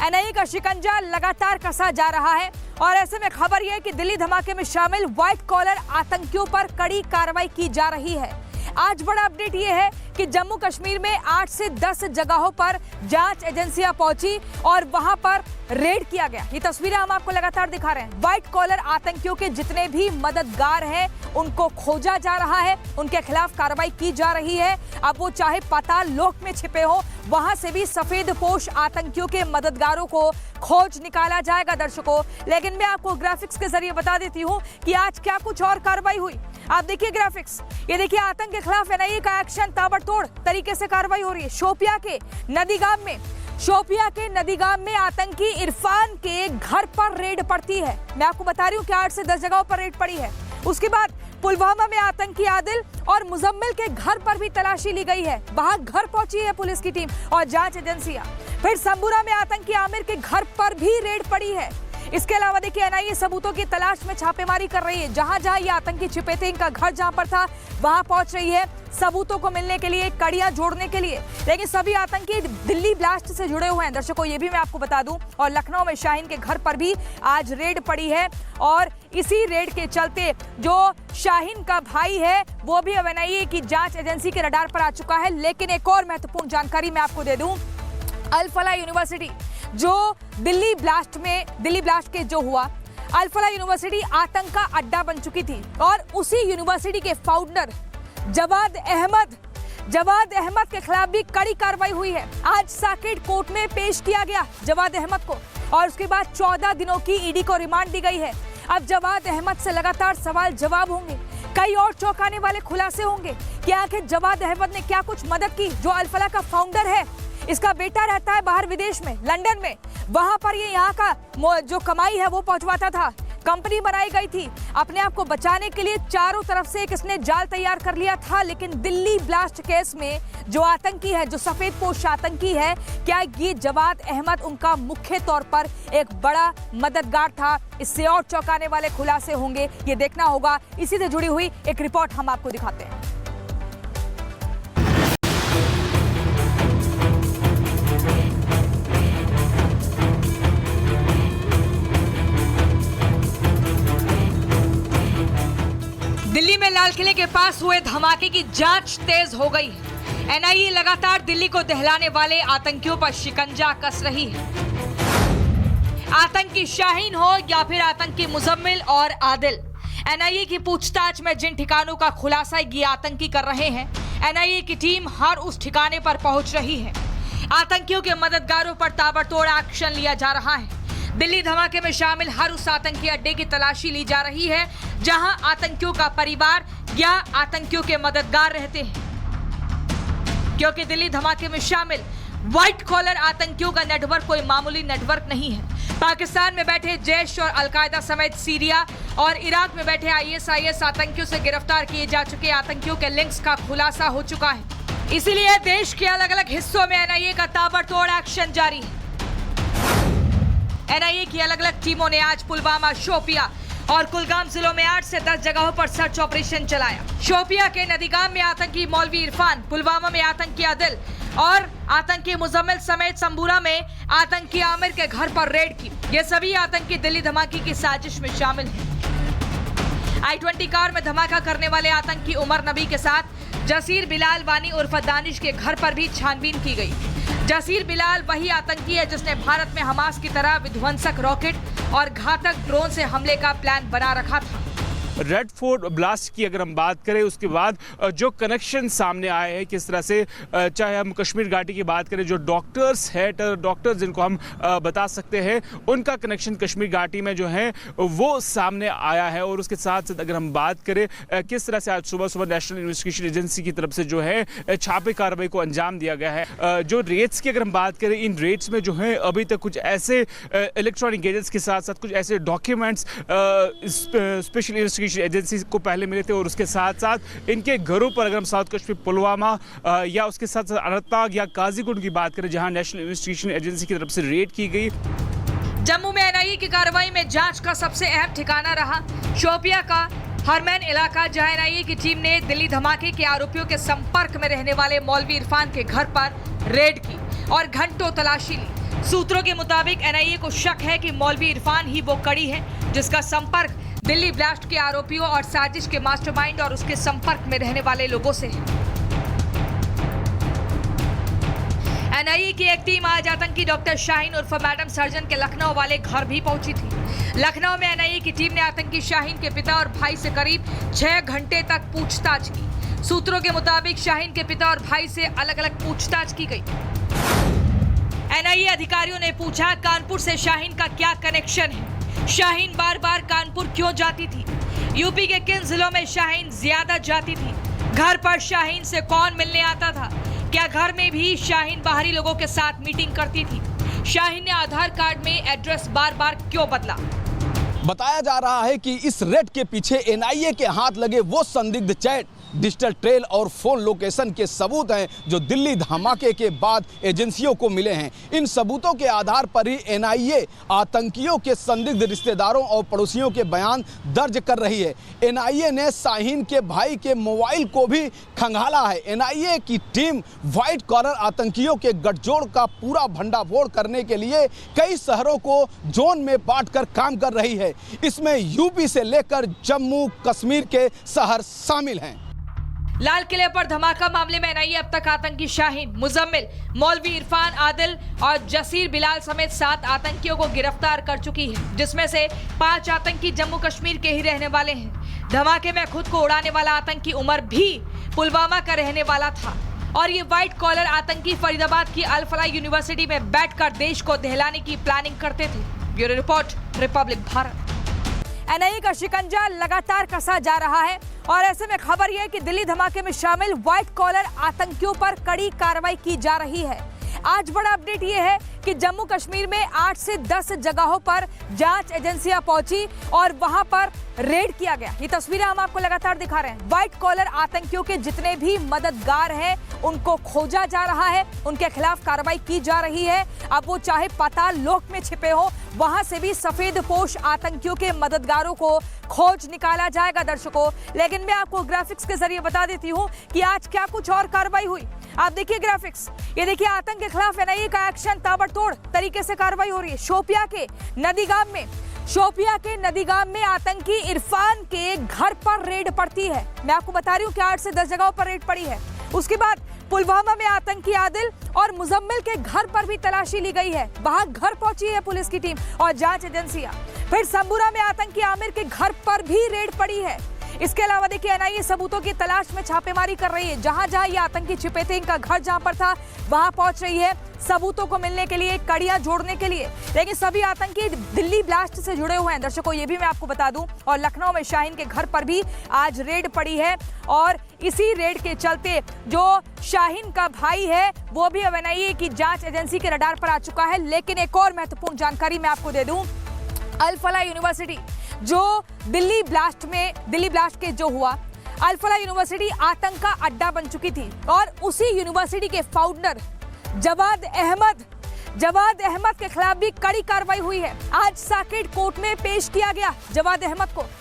NIA का शिकंजा लगातार कसा जा रहा है और ऐसे में खबर यह है कि दिल्ली धमाके में शामिल व्हाइट कॉलर आतंकियों पर कड़ी कार्रवाई की जा रही है। आज बड़ा अपडेट यह है कि जम्मू कश्मीर में 8 से 10 जगहों पर जांच एजेंसियां पहुंची और वहां पर रेड किया गया। ये तस्वीरें हम आपको लगातार दिखा रहे हैं। व्हाइट कॉलर आतंकियों के जितने भी मददगार हैं उनको खोजा जा रहा है, उनके खिलाफ कार्रवाई की जा रही है। अब वो चाहे पाताल लोक में छिपे हो, वहां से भी सफेद पोश आतंकियों के मददगारों को खोज निकाला जाएगा दर्शकों। लेकिन मैं आपको ग्राफिक्स के जरिए बता देती हूं कि आज क्या कुछ और कार्रवाई हुई। आप देखिए ग्राफिक्स, ये देखिए आतंक के खिलाफ एनआईए का एक्शन, ताबड़तोड़ तरीके से कार्रवाई हो रही है। शोपिया के नदीगाम में आतंकी इरफान के घर पर रेड पड़ती है। मैं आपको बता रही हूं कि 8 से 10 जगहों पर रेड पड़ी है। उसके बाद पुलवामा में आतंकी आदिल और मुजम्मिल के घर पर भी तलाशी ली गई है। वहां घर पहुंची है पुलिस की टीम और जांच एजेंसियां। फिर संबूरा में आतंकी आमिर के घर पर भी रेड पड़ी है। इसके अलावा देखिए एनआईए सबूतों की तलाश में छापेमारी कर रही है। जहां जहां ये आतंकी छिपे थे, इनका घर जहां पर था, वहां पहुंच रही है सबूतों को मिलने के लिए, कड़ियां जोड़ने के लिए। लेकिन सभी आतंकी दिल्ली ब्लास्ट से जुड़े हुए हैं दर्शकों, ये भी मैं आपको बता दूं। और लखनऊ में शाहीन के घर पर भी आज रेड पड़ी है और इसी रेड के चलते जो शाहीन का भाई है वो भी अब एनआईए की जांच एजेंसी के रडार पर आ चुका है। लेकिन एक और महत्वपूर्ण जानकारी मैं आपको दे दूं, अल फलाह यूनिवर्सिटी जो दिल्ली ब्लास्ट के जो हुआ, अल फलाह यूनिवर्सिटी आतंक का अड्डा बन चुकी थी और उसी यूनिवर्सिटी के फाउंडर जवाद अहमद के खिलाफ भी कड़ी कार्रवाई हुई है। आज साकेत कोर्ट में पेश किया गया जवाद अहमद को और उसके बाद 14 दिनों की ईडी को रिमांड दी गई है। अब जवाद अहमद से लगातार सवाल जवाब होंगे, कई और चौंकाने वाले खुलासे होंगे कि आखिर जवाद अहमद ने क्या कुछ मदद की। जो अल फलाह का फाउंडर है, इसका बेटा रहता है बाहर विदेश में, लंदन में, वहां पर ये यहाँ का जो कमाई है वो पहुंचवाता था। कंपनी बनाई गई थी अपने आप को बचाने के लिए, चारों तरफ से एक इसने जाल तैयार कर लिया था। लेकिन दिल्ली ब्लास्ट केस में जो आतंकी है, जो सफेद पोश आतंकी है, क्या ये जवाद अहमद उनका मुख्य तौर पर एक बड़ा मददगार था? इससे और चौंकाने वाले खुलासे होंगे, ये देखना होगा। इसी से जुड़ी हुई एक रिपोर्ट हम आपको दिखाते हैं। दिल्ली में लाल किले के पास हुए धमाके की जांच तेज हो गई है। एनआईए लगातार दिल्ली को दहलाने वाले आतंकियों पर शिकंजा कस रही है। आतंकी शाहीन हो या फिर आतंकी मुजम्मिल और आदिल, एनआईए की पूछताछ में जिन ठिकानों का खुलासा ये आतंकी कर रहे हैं, एनआईए की टीम हर उस ठिकाने पर पहुंच रही है। आतंकियों के मददगारों पर ताबड़तोड़ एक्शन लिया जा रहा है। दिल्ली धमाके में शामिल हर उस आतंकी अड्डे की तलाशी ली जा रही है जहां आतंकियों का परिवार या आतंकियों के मददगार रहते हैं। क्योंकि दिल्ली धमाके में शामिल व्हाइट कॉलर आतंकियों का नेटवर्क कोई मामूली नेटवर्क नहीं है। पाकिस्तान में बैठे जैश और अलकायदा समेत सीरिया और इराक में बैठे आईएसआईएस आतंकियों से गिरफ्तार किए जा चुके आतंकियों के लिंक्स का खुलासा हो चुका है। इसीलिए देश के अलग अलग हिस्सों में एनआईए का ताबड़तोड़ एक्शन जारी है। एनआईए की अलग अलग टीमों ने आज पुलवामा, शोपिया और कुलगाम जिलों में 8 से 10 जगहों पर सर्च ऑपरेशन चलाया। शोपिया के नदीगाम में आतंकी मौलवी इरफान, पुलवामा में आतंकी आदिल और आतंकी मुजम्मिल समेत संबूरा में आतंकी आमिर के घर पर रेड की। ये सभी आतंकी दिल्ली धमाके की साजिश में शामिल हैं। I-20 कार में धमाका करने वाले आतंकी उमर नबी के साथ जसीर बिलाल वानी उर्फ दानिश के घर पर भी छानबीन की गई। जसीर बिलाल वही आतंकी है जिसने भारत में हमास की तरह विध्वंसक रॉकेट और घातक ड्रोन से हमले का प्लान बना रखा था। रेड फोर्ट ब्लास्ट की अगर हम बात करें, उसके बाद जो कनेक्शन सामने आए हैं किस तरह से, चाहे हम कश्मीर घाटी की बात करें, जो डॉक्टर्स है, डॉक्टर्स जिनको हम बता सकते हैं, उनका कनेक्शन कश्मीर घाटी में जो है वो सामने आया है। और उसके साथ साथ अगर हम बात करें किस तरह से आज सुबह नेशनल इन्वेस्टिगेशन एजेंसी की तरफ से जो है छापे कार्रवाई को अंजाम दिया गया है। जो रेट्स की अगर हम बात करें, इन रेट्स में जो है अभी तक कुछ ऐसे इलेक्ट्रॉनिक गैजेट्स के साथ साथ कुछ ऐसे डॉक्यूमेंट्स स्पेशल इन्वेस्टिगेशन एजेंसी को पहले मिले थे। और उसके साथ साथ इनके घरों पर अगर हम साउथ कश्मीर पुलवामा या उसके साथ साथ अनंतनाग या काजीगुंड की बात करें, जहां नेशनल इन्वेस्टिगेशन एजेंसी की तरफ से रेड की गई। जम्मू में एनआईए की कार्रवाई में जांच का सबसे अहम ठिकाना रहा शोपिया का हरमैन इलाका, जहां एनआईए की टीम ने दिल्ली धमाके के आरोपियों के संपर्क में रहने वाले मौलवी इरफान के घर पर रेड की और घंटों तलाशी ली। सूत्रों के मुताबिक एनआईए को शक है कि मौलवी इरफान ही वो कड़ी है जिसका संपर्क दिल्ली ब्लास्ट के आरोपियों और साजिश के मास्टरमाइंड और उसके संपर्क में रहने वाले लोगों से है। एनआईए की एक टीम आज आतंकी डॉक्टर शाहीन उर्फ मैडम सर्जन के लखनऊ वाले घर भी पहुंची थी। लखनऊ में एनआईए की टीम ने आतंकी शाहीन के पिता और भाई से करीब 6 घंटे तक पूछताछ की। सूत्रों के मुताबिक शाहीन के पिता और भाई से अलग अलग पूछताछ की गई। एनआईए अधिकारियों ने पूछा कानपुर से शाहीन का क्या कनेक्शन है, शाहीन बार बार कानपुर क्यों जाती थी, यूपी के किन जिलों में शाहीन ज्यादा जाती थी, घर पर शाहीन से कौन मिलने आता था, क्या घर में भी शाहीन बाहरी लोगों के साथ मीटिंग करती थी, शाहीन ने आधार कार्ड में एड्रेस बार बार क्यों बदला। बताया जा रहा है कि इस रेड के पीछे एनआईए के हाथ लगे वो संदिग्ध चैट, डिजिटल ट्रेल और फोन लोकेशन के सबूत हैं जो दिल्ली धमाके के बाद एजेंसियों को मिले हैं। इन सबूतों के आधार पर ही एनआईए आतंकियों के संदिग्ध रिश्तेदारों और पड़ोसियों के बयान दर्ज कर रही है। एनआईए ने शाहीन के भाई के मोबाइल को भी खंगाला है। एनआईए की टीम व्हाइट कॉलर आतंकियों के गठजोड़ का पूरा भंडाफोड़ करने के लिए कई शहरों को जोन में बांटकर काम कर रही है। इसमें यूपी से लेकर जम्मू कश्मीर के शहर शामिल हैं। लाल किले पर धमाका मामले में एनआईए अब तक आतंकी शाहीन, मुजम्मिल, मौलवी इरफान, आदिल और जसीर बिलाल समेत 7 आतंकियों को गिरफ्तार कर चुकी है, जिसमें से 5 आतंकी जम्मू कश्मीर के ही रहने वाले हैं। धमाके में खुद को उड़ाने वाला आतंकी उमर भी पुलवामा का रहने वाला था और ये व्हाइट कॉलर आतंकी फरीदाबाद की अल फलाह यूनिवर्सिटी में बैठकर देश को दहलाने की प्लानिंग करते थे। Bureau report, Republic Bharat. NIA का शिकंजा लगातार कसा जा रहा है और ऐसे में खबर यह है कि दिल्ली धमाके में शामिल व्हाइट कॉलर आतंकियों पर कड़ी कार्रवाई की जा रही है। आज बड़ा अपडेट यह है कि जम्मू कश्मीर में 8 से 10 जगहों पर जांच एजेंसियां पहुंची और वहां पर रेड किया गया। ये तस्वीरें हम आपको लगातार दिखा रहे हैं। व्हाइट कॉलर आतंकियों के जितने भी मददगार हैं उनको खोजा जा रहा है, उनके खिलाफ कार्रवाई की जा रही है। अब वो चाहे पाताल लोक में छिपे हो, वहां से भी सफेद पोश आतंकियों के मददगारों को खोज निकाला जाएगा। दर्शकों, लेकिन मैं आपको ग्राफिक्स के जरिए बता देती हूँ कि आज क्या कुछ और कार्रवाई हुई। आप देखिए ग्राफिक्स, ये देखिए आतंक के खिलाफ एनआईए का एक्शन, ताबड़तोड़ तरीके से कार्रवाई हो रही है। शोपिया के नदीगाम में आतंकी इरफान के घर पर रेड पड़ती है। मैं आपको बता रही हूँ कि 8 से 10 जगहों पर रेड पड़ी है। उसके बाद पुलवामा में आतंकी आदिल और मुजम्मिल के घर पर भी तलाशी ली गई है। वहां घर पहुंची है पुलिस की टीम और जांच एजेंसियां। फिर संबुरा में आतंकी आमिर के घर पर भी रेड पड़ी है। इसके अलावा देखिए एनआईए सबूतों की तलाश में छापेमारी कर रही है। जहां जहां ये आतंकी छिपे थे, इनका घर जहां पर था, वहां पहुंच रही है सबूतों को मिलने के लिए, कड़ियां जोड़ने के लिए। लेकिन सभी आतंकी दिल्ली ब्लास्ट से जुड़े हुए हैं। दर्शकों, ये भी मैं आपको बता दूं। और लखनऊ में शाहीन के घर पर भी आज रेड पड़ी है और इसी रेड के चलते जो शाहीन का भाई है वो भी अब एनआईए की जांच एजेंसी के रडार पर आ चुका है। लेकिन एक और महत्वपूर्ण जानकारी मैं आपको दे दूं, अल फलाह यूनिवर्सिटी जो दिल्ली ब्लास्ट के जो हुआ, अल फलाह यूनिवर्सिटी आतंक का अड्डा बन चुकी थी और उसी यूनिवर्सिटी के फाउंडर जवाद अहमद के खिलाफ भी कड़ी कार्रवाई हुई है। आज साकेत कोर्ट में पेश किया गया जवाद अहमद को।